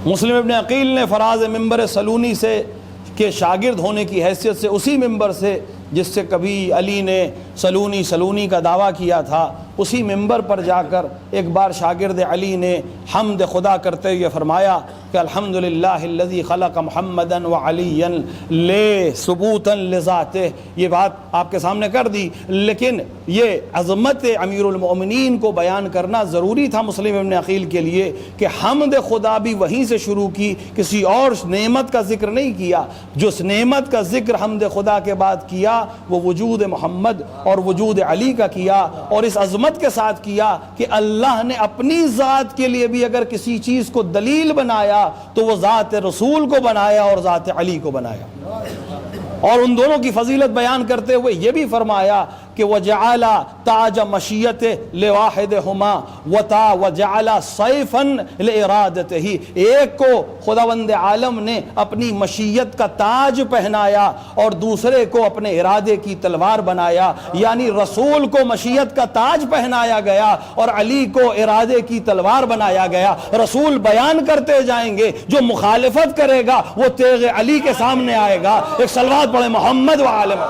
مسلم ابن عقیل نے فراز منبر سلونی سے کے شاگرد ہونے کی حیثیت سے اسی منبر سے جس سے کبھی علی نے سلونی کا دعویٰ کیا تھا، اسی منبر پر جا کر ایک بار شاگرد علی نے حمد خدا کرتے ہوئے فرمایا کہ الحمدللہ الذی خلق محمدا وعلیا لے ثبوتا لذاتہ. یہ بات آپ کے سامنے کر دی، لیکن یہ عظمت امیر المؤمنین کو بیان کرنا ضروری تھا مسلم ابن عقیل کے لیے کہ حمد خدا بھی وہیں سے شروع کی، کسی اور نعمت کا ذکر نہیں کیا. جس نعمت کا ذکر حمد خدا کے بعد کیا وہ وجود محمد اور وجود علی کا کیا، اور اس عظمت کے ساتھ کیا کہ اللہ نے اپنی ذات کے لیے بھی اگر کسی چیز کو دلیل بنایا تو وہ ذات رسول کو بنایا اور ذات علی کو بنایا. اور ان دونوں کی فضیلت بیان کرتے ہوئے یہ بھی فرمایا کہ وَجَعَلَ تَاجَ مَشِيَّتِهِ لِوَاحِدِهُمَا وَجَعَلَ سَيْفًا لِإِرَادَتِهِ. ایک کو خداوند عالم نے اپنی مشیت کا تاج پہنایا اور دوسرے کو اپنے ارادے کی تلوار بنایا. یعنی رسول کو مشیت کا تاج پہنایا گیا اور علی کو ارادے کی تلوار بنایا گیا. رسول بیان کرتے جائیں گے، جو مخالفت کرے گا وہ تیغ علی کے سامنے آئے گا. ایک صلوات پڑھے محمد وعلم.